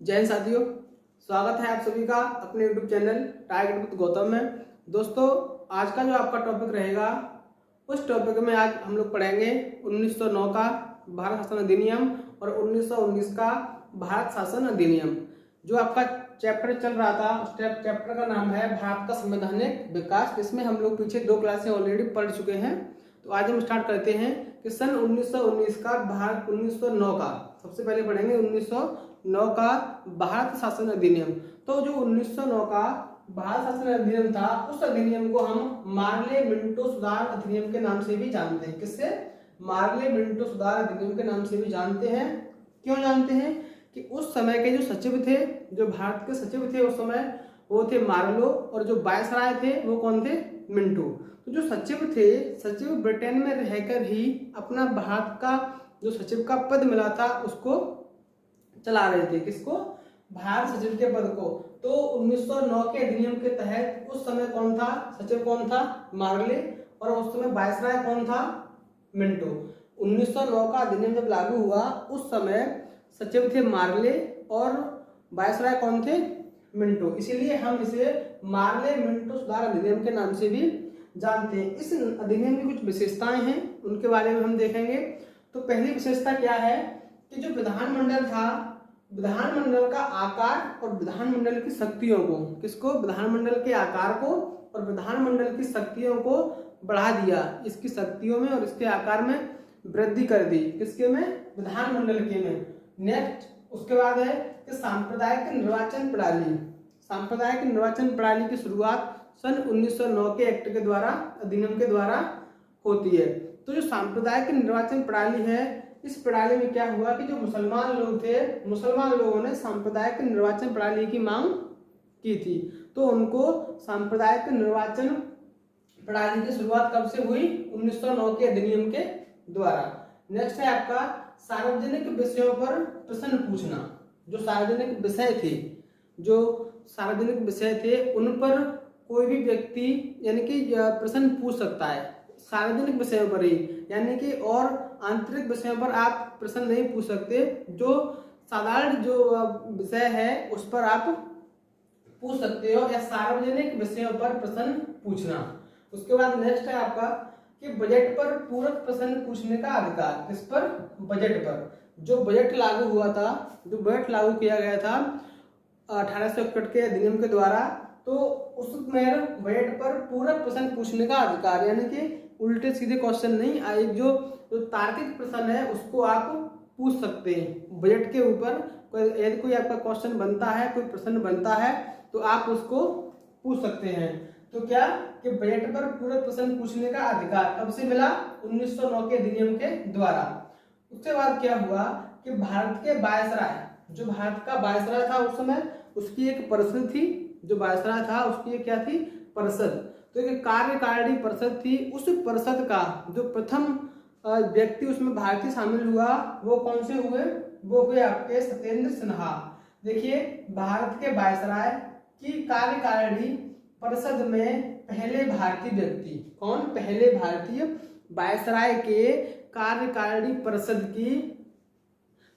जय हिंद साथियों, स्वागत है आप सभी का अपने YouTube channel tiger with Gautam में। दोस्तों, आज का जो आपका टॉपिक रहेगा उस टॉपिक में आज हम लोग पढ़ेंगे 1909 का भारत शासन अधिनियम और 1919 का भारत शासन अधिनियम। जो आपका चैप्टर चल रहा था उस चैप्टर का नाम है भारत का संवैधानिक विकास, जिसमें हम लोग पीछे 2 क्लासें ऑलरेडी पढ़ चुके हैं। तो आज हम स्टार्ट करते हैं कि सन 1919 का भारत 1909 का सबसे पहले पढ़ेंगे 1909 का भारत शासन अधिनियम। तो जो 1909 का भारत शासन अधिनियम था उस अधिनियम को हम मार्ले मिंटो सुधार अधिनियम के नाम से भी जानते हैं। किससे? मार्ले मिंटो सुधार अधिनियम के नाम से भी जानते हैं। क्यों जानते हैं? कि उस समय के जो सचिव थे, जो भारत के सचिव थे उस समय, वो थे मार्लो, और जो वायसराय थे वो कौन थे? मिंटो। तो जो सचिव थे, सचिव ब्रिटेन में रहकर ही अपना भारत का जो सचिव का पद मिला था उसको चला रहे थे। किसको? भारत सचिव के पद को। तो 1909 के अधिनियम के तहत उस समय कौन था सचिव? कौन था? मार्ले। और उस समय वायसराय कौन था? मिंटो। 1909 का अधिनियम जब लागू हुआ उस समय सचिव थे मार्ले और वायसराय कौन थे? मिंटो। इसीलिए हम इसे मार्ले मिंटो सुधार अधिनियम के नाम से भी जानते हैं। इस अधिनियम की कुछ विशेषताएं हैं, उनके बारे में हम देखेंगे। तो पहली विशेषता क्या है कि जो विधानमंडल था, विधानमंडल का आकार और विधानमंडल की शक्तियों को, किसको? विधानमंडल के आकार को और विधानमंडल की शक्तियों को बढ़ा दिया। इसकी शक्तियों में और इसके आकार में वृद्धि कर दी। किसके में? विधानमंडल के में। नेक्स्ट उसके बाद है कि सांप्रदायिक निर्वाचन प्रणाली। सांप्रदायिक निर्वाचन प्रणाली की शुरुआत सन 1909 के एक्ट के द्वारा, अधिनियम के द्वारा होती है। तो जो सांप्रदायिक निर्वाचन प्रणाली है, इस प्रणाली में क्या हुआ कि जो मुसलमान लोग थे, मुसलमान लोगों ने सांप्रदायिक निर्वाचन प्रणाली की मांग की थी। तो उनको सांप्रदायिक निर्वाचन प्रणाली की शुरुआत कब से हुई? 1909 के अधिनियम के द्वारा। नेक्स्ट है आपका सार्वजनिक विषयों पर प्रश्न पूछना। जो सार्वजनिक विषय थे, जो सार्वजनिक विषय थे उन पर कोई भी व्यक्ति यानी कि प्रश्न पूछ सकता है सार्वजनिक विषयों पर ही, यानी कि और आंतरिक विषयों पर आप प्रश्न नहीं पूछ सकते। जो साधारण जो विषय है उस पर आप पूछ सकते हो, या सार्वजनिक विषयों पर प्रश्न पूछना। उसके बाद नेक्स्ट है आपका कि बजट पर पूरक प्रश्न पूछने का अधिकार। किस पर? बजट पर। जो बजट लागू हुआ था, जो बजट लागू किया गया था 1861 के अधिनियम के द्वारा, तो उसमें बजट पर पूरक प्रश्न पूछने का अधिकार, यानी कि उल्टे सीधे क्वेश्चन नहीं, एक जो तार्किक प्रश्न है उसको आप पूछ सकते हैं बजट के ऊपर। यदि कोई आपका क्वेश्चन बनता है, कोई प्रश्न बनता है, तो आप उसको पूछ सकते हैं। तो क्या कि बजट पर पूरक प्रश्न पूछने का अधिकार कब से मिला? 1909 के अधिनियम के द्वारा। उसके बाद क्या हुआ कि भारत के वायसराय, जो भारत का वायसराय था उस समय, उसकी एक परिषद थी। जो वायसराय था उसकी एक क्या थी? परिषद। तो एक कार्यकारिणी परिषद थी। उस परिषद का जो प्रथम व्यक्ति उसमें भारतीय शामिल हुआ वो कौन से हुए? वो हुए आपके सत्येंद्र सिन्हा। देखिए, भारत के वायसराय की कार्यकारिणी परिषद में पहले भारतीय व्यक्ति कौन? पहले भारतीय वायसराय के कार्यकारिणी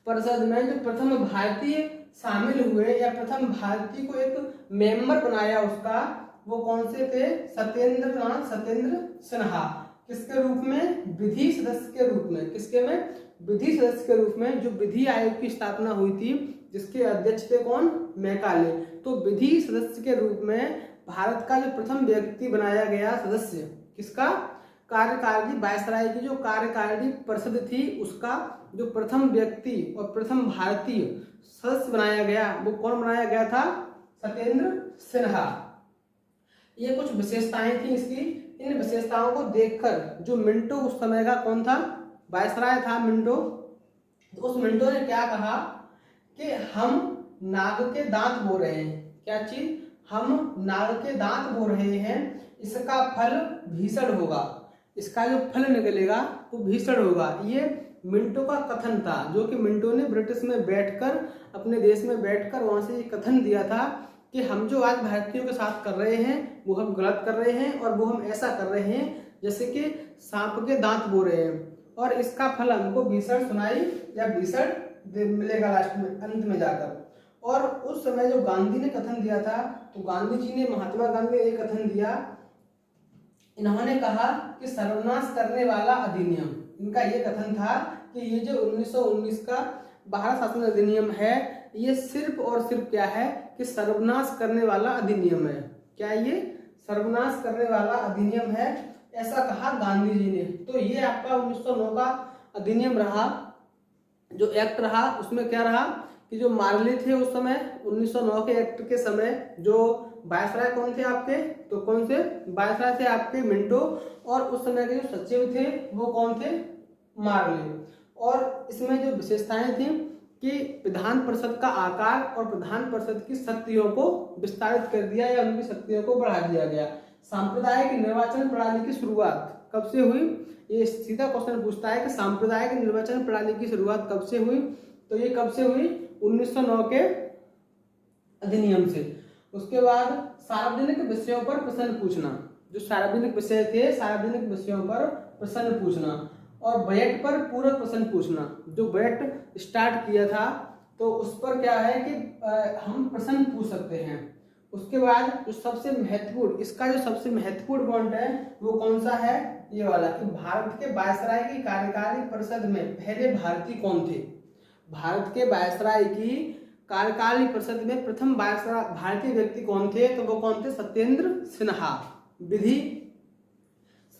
परिषद में जो प्रथम भारतीय शामिल हुए या प्रथम भारतीय को एक मेंबर बनाया उसका, वो कौन से थे? सत्येंद्र सिन्हा। किसके रूप में? विधि सदस्य के रूप में। किसके में? विधि सदस्य के रूप में। जो विधि आयोग की स्थापना हुई थी जिसके अध्यक्ष थे कौन? मैकाले। तो विधि सदस्य के रूप में भारत का जो प्रथम व्यक्ति बनाया गया सदस्य, किसका? कार्यकारिणी, वायसराय की जो कार्यकारिणी परिषद थी उसका जो प्रथम व्यक्ति और प्रथम भारतीय सदस्य बनाया गया, वो कौन बनाया गया था? सत्येंद्र सिन्हा। ये कुछ विशेषताएं थी इसकी। इन विशेषताओं को देखकर जो मिंटो उस समय का कौन था? वायसराय था मिंटो। तो उस मिंटो ने क्या कहा कि हम नाग के दांत बो रहे हैं। क्या चीज? हम नाग के दांत बो रहे हैं, इसका फल भीषण होगा। इसका जो फल निकलेगा वो भीषण होगा। ये मिंटो का कथन था, जो कि मिंटो ने ब्रिटिश में बैठकर, अपने देश में बैठकर वहां से ये कथन दिया था कि हम जो आज भारतीयों के साथ कर रहे हैं वो हम गलत कर रहे हैं, और वो हम ऐसा कर रहे हैं जैसे कि सांप के दांत बो रहे हैं, और इसका फल हमको भीषण सुनाई या भीषण मिलेगा लास्ट में, अंत में जाकर। और उस समय जो गांधी ने कथन दिया था, तो गांधी जी ने, महात्मा गांधी ने एक कथन दिया, इन्होंने कहा कि सर्वनाश करने वाला अधिनियम, इनका ये कथन था कि ये जो 1919 का भारत शासन अधिनियम है, ये सिर्फ और सिर्फ क्या है कि सर्वनाश करने वाला अधिनियम है। क्या ये सर्वनाश करने वाला अधिनियम है, ऐसा कहा गांधी जी ने। तो ये आपका 1909 का अधिनियम रहा, जो एक्ट रहा, उसमें क्या रहा कि जो मार्ले थे उस समय 1909 के एक्ट के समय, जो वायसराय कौन थे आपके, तो कौन से वायसराय थे आपके, मिंटो, और उस समय के जो सचिव थे वो कौन थे, मार्ले। और इसमें जो विशेषताएं थी कि विधान परिषद का आकार और प्रधान परिषद की शक्तियों को विस्तारित कर दिया या उनकी शक्तियों को बढ़ा दिया गया। सांप्रदायिक निर्वाचन प्रणाली की शुरुआत कब से हुई, ये सीधा क्वेश्चन पूछता है कि सांप्रदायिक निर्वाचन प्रणाली की शुरुआत कब से हुई, तो ये कब से हुई, 1909 के अधिनियम से। उसके बाद सार्वजनिक विषयों पर प्रश्न पूछना, जो सार्वजनिक विषय थे, सार्वजनिक विषयों पर प्रश्न पूछना, और बजट पर पूरक प्रश्न पूछना। जो बजट स्टार्ट किया था तो उस पर क्या है कि हम प्रश्न पूछ सकते हैं। उसके बाद जो सबसे महत्वपूर्ण, इसका जो सबसे महत्वपूर्ण पॉइंट है वो कौन सा है, ये वाला, कि भारत के वायसराय की कार्यकारी परिषद में पहले भारतीय कौन थे। भारत के वायसराय की कार्यकारी परिषद में प्रथम वायसराय भारतीय व्यक्ति कौन थे, तो वो कौन थे, सत्येंद्र सिन्हा, विधि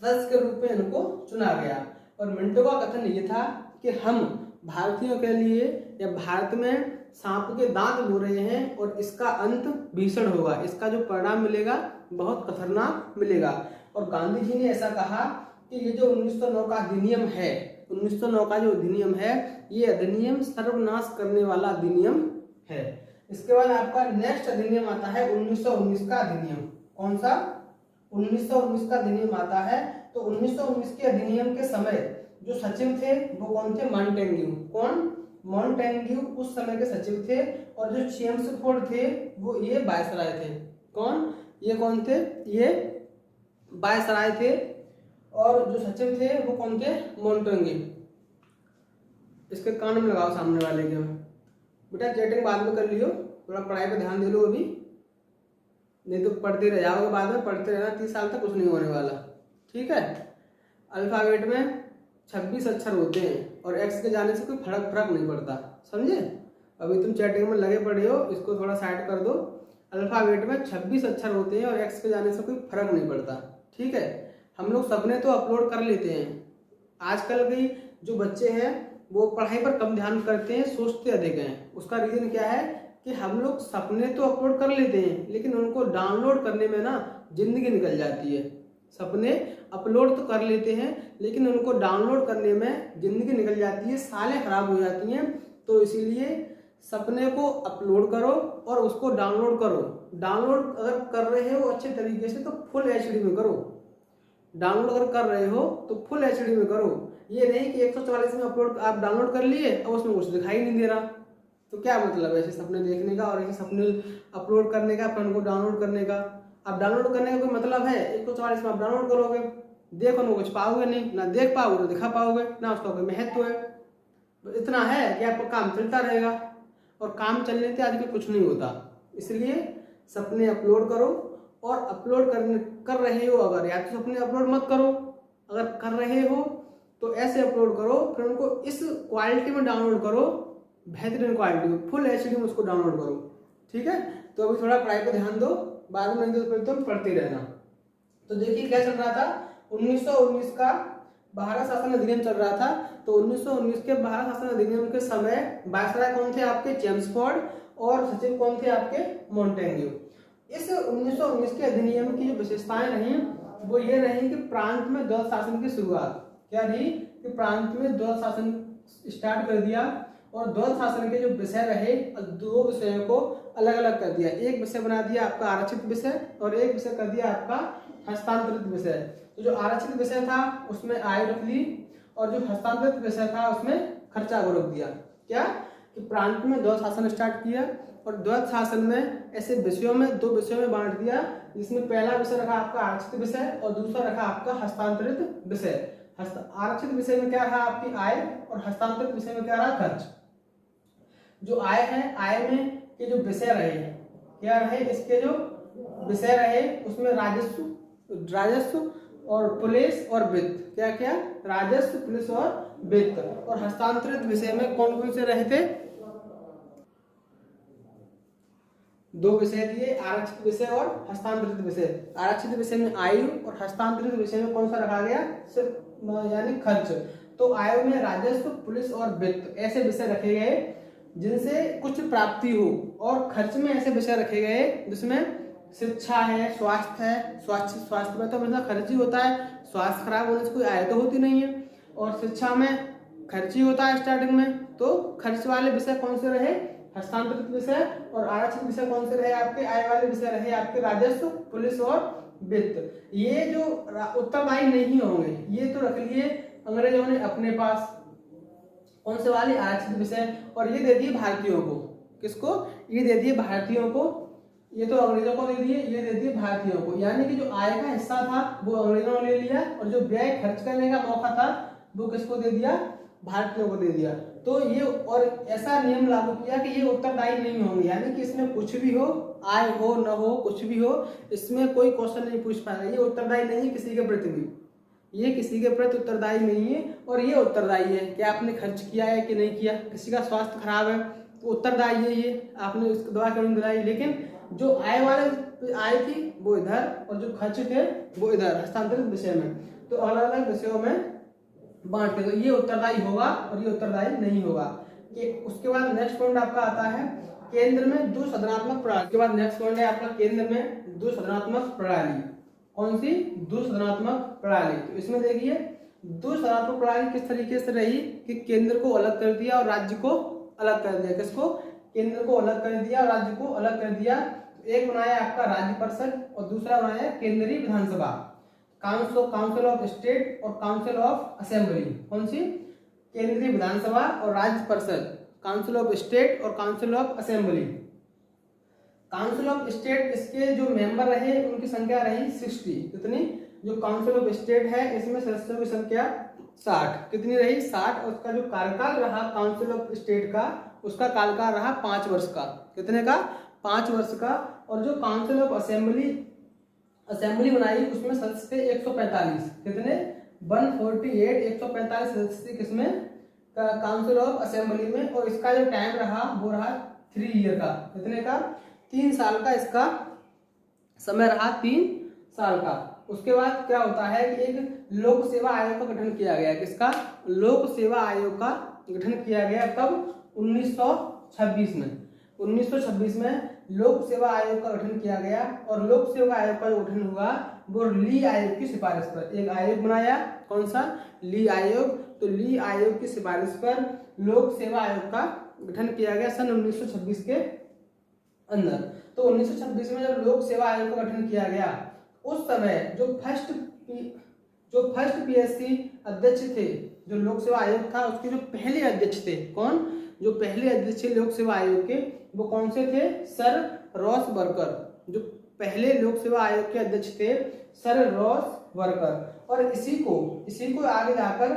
सदस्य के रूप में इनको चुना गया। और मिंटो का कथन ये था कि हम भारतीयों के लिए या भारत में सांप के दांत लो रहे हैं और इसका अंत भीषण होगा, इसका जो परिणाम मिलेगा बहुत खतरनाक मिलेगा। और गांधी जी ने ऐसा कहा कि ये जो 1909 का अधिनियम है, 1909 का जो अधिनियम है, ये अधिनियम सर्वनाश करने वाला अधिनियम है। इसके बाद आपका नेक्स्ट अधिनियम आता है 1919 का अधिनियम। कौन सा, 1919 का अधिनियम आता है। तो 1919 के अधिनियम के समय जो सचिव थे वो कौन थे, मॉन्टेग्यू। कौन, मॉन्टेग्यू उस समय के सचिव थे। और जो चेम्सफोर्ड थे वो ये वायसराय थे। कौन, ये कौन थे, ये वायसराय थे। और जो सचिव थे वो कौन थे, मॉन्टेग्यू। इसके कान में लगाओ सामने वाले के। बेटा चैटिंग बाद में कर लियो, थोड़ा पढ़ाई पे ध्यान दे लो अभी, नहीं तो पढ़ते रह जाओगे, बाद में पढ़ते रहना, 30 साल तक कुछ नहीं होने वाला, ठीक है। अल्फाबेट में 26 अक्षर होते हैं और एक्स के जाने से कोई फर्क नहीं पड़ता, समझे। अभी तुम चैटिंग में लगे पड़े हो, इसको थोड़ा साइड कर दो। अल्फाबेट में 26 अक्षर होते हैं और एक्स के जाने से कोई फर्क नहीं पड़ता, ठीक है। हम लोग सपने तो अपलोड कर लेते हैं। आजकल के जो बच्चे हैं वो पढ़ाई पर कम ध्यान करते हैं, सोचते अधिक हैं। उसका रीजन क्या है कि हम लोग सपने तो अपलोड कर लेते हैं लेकिन उनको डाउनलोड करने में ना जिंदगी निकल जाती है। सपने अपलोड तो कर लेते हैं लेकिन उनको डाउनलोड करने में जिंदगी निकल जाती है, सालें खराब हो जाती हैं। तो इसीलिए सपने को अपलोड करो और उसको डाउनलोड करो। डाउनलोड अगर कर रहे हो अच्छे तरीके से तो फुल एचडी में करो। डाउनलोड अगर कर रहे हो तो फुल एचडी में करो। ये नहीं कि 144 में अपलोड आप डाउनलोड कर लिए और उसमें कुछ दिखाई नहीं दे रहा, तो क्या मतलब है ऐसे सपने देखने का और ऐसे सपने अपलोड करने का, फिर उनको डाउनलोड करने का। आप डाउनलोड करने का कोई मतलब है, 144 में आप डाउनलोड करोगे, देखो ना कुछ पाओगे नहीं, ना देख पाओगे ना दिखा पाओगे, ना उसका कोई महत्व है। तो इतना है कि आपका काम चलता रहेगा और काम चलने से आजकल कुछ नहीं होता। इसलिए सपने अपलोड करो और अपलोड कर रहे हो अगर, या तो सपने अपलोड मत करो, अगर कर रहे हो तो ऐसे अपलोड करो, फिर उनको इस क्वालिटी में डाउनलोड करो, बेहतरीन क्वालिटी में, फुल एचडी में उसको डाउनलोड करो, ठीक है। तो अभी थोड़ा पढ़ाई पर ध्यान दो, बाद में नहीं तो फिर तुम पढ़ते रहना। तो देखिए क्या चल रहा था, 1919 का भारत शासन अधिनियम चल रहा था। तो 1919 के भारत शासन अधिनियम के समय वायसराय कौन थे आपके, चेम्सफोर्ड, और सचिव कौन थे आपके, मॉन्टेग्यू। इस 1919 के अधिनियम की जो विशेषताएं रही वो ये रही कि प्रांत में द्वैध शासन की शुरुआत क्या रही, कि प्रांत में द्वैध शासन स्टार्ट कर दिया। और द्वैध शासन के जो विषय रहे, दो विषयों को अलग अलग कर दिया। एक विषय बना दिया आपका आरक्षित विषय और एक विषय कर दिया आपका हस्तांतरित विषय। तो जो आरक्षित विषय था उसमें आय रख ली और जो हस्तांतरित विषय था उसमें खर्चा को रख दिया। क्या कि प्रांत में द्वैध शासन स्टार्ट किया और द्वैध शासन में ऐसे विषयों में, दो विषयों में बांट दिया, जिसमें पहला विषय रखा आपका आरक्षित विषय और दूसरा रखा आपका हस्तांतरित विषय। आरक्षित विषय में क्या रहा आपकी आय और हस्तांतरित विषय में क्या रहा खर्च। जो आय है, आय में के जो विषय रहे, क्या रहे, इसके जो विषय रहे उसमें राजस्व और पुलिस और वित्त, क्या क्या, राजस्व, पुलिस और वित्त। और हस्तांतरित विषय में कौन कौन से रहे थे, 2 विषय दिए, आरक्षित विषय और हस्तांतरित विषय। आरक्षित विषय में आयु और हस्तांतरित विषय में कौन सा रखा गया, सिर्फ यानी खर्च। तो आयु में राजस्व, पुलिस और वित्त ऐसे विषय रखे गए जिनसे कुछ प्राप्ति हो, और खर्च में ऐसे विषय रखे गए जिसमें शिक्षा है, स्वास्थ्य है, स्वास्थ्य में तो हमेशा खर्च ही होता है, स्वास्थ्य खराब होने से कोई आय तो होती नहीं है, और शिक्षा में खर्च ही होता है स्टार्टिंग में। तो खर्च वाले विषय कौन से रहे, हस्तांतरित विषय, और आरक्षित विषय कौन से रहे आपके, आय वाले विषय रहे आपके राजस्व, पुलिस और वित्त। ये जो उत्तरदायी नहीं होंगे ये तो रख लिए अंग्रेजों ने अपने पास, कौन से वाले, आरक्षित विषय, और ये दे दिए भारतीयों को, किसको, ये दे दिए भारतीयों को, ये तो अंग्रेजों को दे दिए, ये दे दिए भारतीयों को। यानी कि जो आय का हिस्सा था वो अंग्रेजों ने ले लिया, और जो व्यय खर्च करने का मौका था वो किसको दे दिया, भारतीयों को दे दिया। तो ये और ऐसा नियम लागू किया कि ये उत्तरदायी नहीं होंगे, यानी कि इसमें कुछ भी हो, आय हो न हो, कुछ भी हो, इसमें कोई क्वेश्चन नहीं पूछ पाएगा, ये उत्तरदायी नहीं है किसी के प्रति भी, ये किसी के प्रति उत्तरदायी नहीं है। और ये उत्तरदायी है कि आपने खर्च किया है कि नहीं किया, किसी का स्वास्थ्य खराब है तो उत्तरदायी है ये, आपने उसको दवा क्यों नहीं दिलाई। लेकिन जो आय वाले आय थी वो इधर, और जो खर्च थे वो इधर, हस्तांतरित विषय में, तो अलग अलग विषयों में बांट के, तो ये उत्तरदायी होगा और ये उत्तरदायी नहीं होगा। कि उसके बाद नेक्स्ट पॉइंट आपका आता है केंद्र में द्विसदनात्मक प्रणाली। उसके बाद नेक्स्ट पॉइंट है आपका केंद्र में द्विसदनात्मक प्रणाली। कौन सी, द्विसदनात्मक प्रणाली। तो इसमें देखिए द्विसदनात्मक प्रणाली किस तरीके से रही कि केंद्र को अलग कर दिया और राज्य को अलग कर दिया। किसको, केंद्र को अलग कर दिया और राज्य को अलग कर दिया। एक बनाया आपका राज्य परिषद और दूसरा बनाया केंद्रीय विधानसभा, काउंसिल ऑफ स्टेट और काउंसिल ऑफ असेंबली। कौन सी, केंद्रीय विधानसभा और राज्य परिषद, काउंसिल ऑफ स्टेट और council of assembly. Council of state, इसके जो मेंबर रहे उनकी संख्या रही 60। कितनी, जो काउंसिल ऑफ स्टेट है इसमें सदस्यों की संख्या 60। कितनी रही, 60। और उसका जो कार्यकाल रहा काउंसिल ऑफ स्टेट का, उसका कार्यकाल रहा 5 वर्ष का। कितने का, 5 वर्ष का। और जो काउंसिल ऑफ असेंबली बनाई उसमें सदस्य थे 145। कितने, 148, 145 सदस्य किसमें, काउंसिल ऑफ असेंबली में। और इसका जो टाइम रहा वो रहा 3 ईयर का। कितने का, 3 साल का इसका समय रहा, 3 साल का। उसके बाद क्या होता है कि एक लोक सेवा आयोग का गठन किया गया। किसका, लोक सेवा आयोग का गठन किया गया। कब, 1926 में। 1926 में लोक सेवा आयोग का गठन किया गया। और लोक सेवा आयोग का जो गठन हुआ वो ली आयोग की सिफारिश पर। एक आयोग बनाया, कौन सा, ली आयोग। तो ली आयोग की सिफारिश पर लोक सेवा आयोग का गठन किया गया सन 1926 के अंदर। तो 1926 में जब लोक सेवा आयोग का गठन किया गया उस समय जो फर्स्ट पीएससी अध्यक्ष थे, जो लोक सेवा आयोग था उसके जो पहले अध्यक्ष थे, कौन, जो पहले अध्यक्ष थे लोक सेवा आयोग के, वो कौन से थे, सर रॉस वर्कर। जो पहले लोक सेवा आयोग के अध्यक्ष थे सर रॉस वर्कर। और इसी को आगे जाकर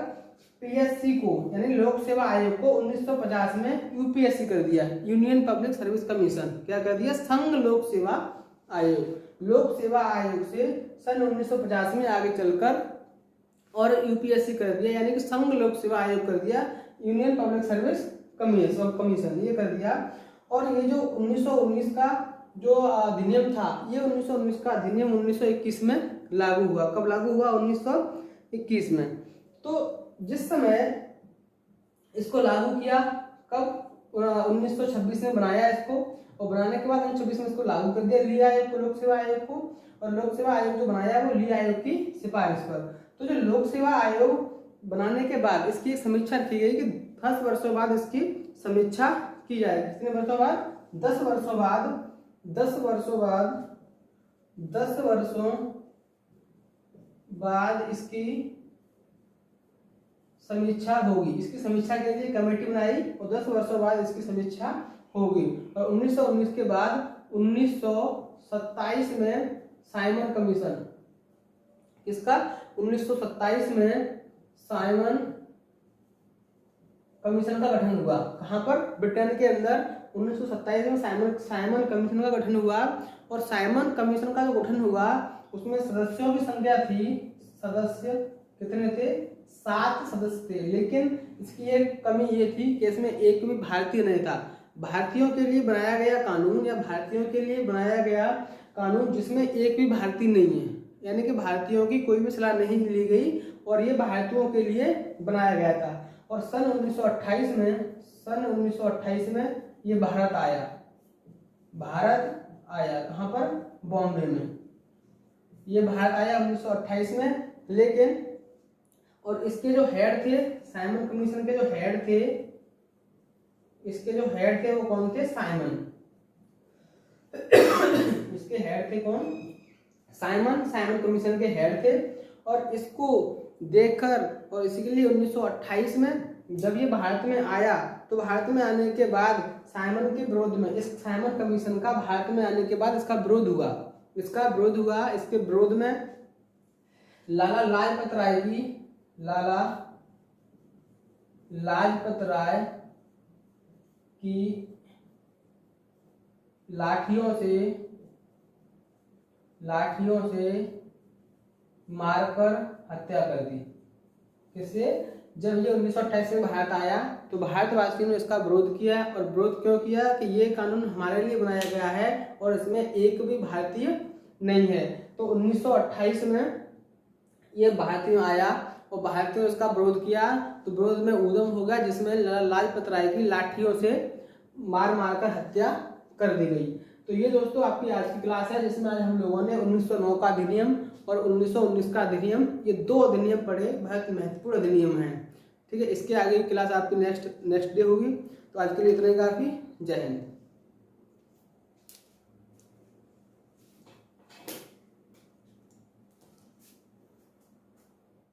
पीएससी को यानी लोक सेवा आयोग को 1950 में यूपीएससी कर दिया, यूनियन पब्लिक सर्विस कमीशन। क्या कर दिया, संघ लोक सेवा आयोग। लोक सेवा आयोग से सन 1950 में आगे चलकर और यूपीएससी कर दिया, यानी कि संघ लोक सेवा आयोग कर दिया, यूनियन पब्लिक सर्विस कमीशन ये कर दिया। और ये जो 1919 का जो अधिनियम था, ये 1919 का अधिनियम 1921 में लागू हुआ। कब लागू हुआ, 1921 में। तो जिस समय इसको लागू किया, कब, 1926 में बनाया इसको, और बनाने के बाद 1926 में इसको लागू कर दिया ली आयोग को, लोक सेवा आयोग को। और लोक सेवा आयोग जो बनाया वो ली आयोग की सिफारिश पर। तो जो लोक सेवा आयोग बनाने के बाद इसकी एक समीक्षा की गई कि 10 वर्षों बाद इसकी समीक्षा की जाए। कितने वर्षों बाद, 10 वर्षों बाद 10 वर्षों बाद इसकी समीक्षा होगी। इसकी समीक्षा के लिए कमेटी बनाई और 10 वर्षों बाद इसकी समीक्षा होगी। और 1919 के बाद 1927 में साइमन कमीशन, किसका, 1927 में साइमन कमीशन का गठन हुआ। कहां पर, ब्रिटेन के अंदर 1927 में साइमन कमीशन का गठन हुआ। और साइमन कमीशन का जो गठन हुआ उसमें सदस्यों की संख्या थी, सदस्य कितने थे? 7 सदस्य थे। लेकिन इसकी एक कमी ये थी कि इसमें एक भी भारतीय नहीं था। भारतीयों के लिए बनाया गया कानून या भारतीयों के लिए बनाया गया कानून जिसमें एक भी भारतीय नहीं है, यानी कि भारतीयों की कोई भी सलाह नहीं ली गई और ये भारतीयों के लिए बनाया गया था। और सन 1928 में ये भारत आया। कहाँ पर? बॉम्बे में ये भारत आया 1928 में। लेकिन और इसके जो हेड थे, साइमन कमीशन के जो हेड थे, इसके जो हेड थे वो कौन थे? साइमन। इसके हेड थे कौन? साइमन कमीशन के हेड थे। और इसको देखकर और इसी के लिए 1928 में जब ये भारत में आया तो भारत में आने के बाद साइमन के विरोध में, इस साइमन कमीशन का भारत में आने के बाद इसका विरोध हुआ। इसके विरोध में लाला लाजपत राय की लाठियों से मारकर हत्या कर दी। किससे? जब ये 1928 में भारत आया तो भारतवासियों ने इसका विरोध किया। और विरोध क्यों किया? कि ये कानून हमारे लिए बनाया गया है और इसमें एक भी भारतीय नहीं है। तो 1928 में ये भारतीय आया और भारतीयों ने इसका विरोध किया। तो विरोध में उद्यम हो गया जिसमें लाला लाजपत राय की लाठियों से मार कर हत्या कर दी गई। तो ये दोस्तों आपकी आज की क्लास है जिसमें आज हम लोगों ने 1909 का अधिनियम और 1919 का अधिनियम, ये 2 अधिनियम पढ़े, बहुत महत्वपूर्ण अधिनियम है। ठीक है, इसके आगे की क्लास आपकी नेक्स्ट डे होगी। तो आज के लिए इतना ही काफी। जय हिंद।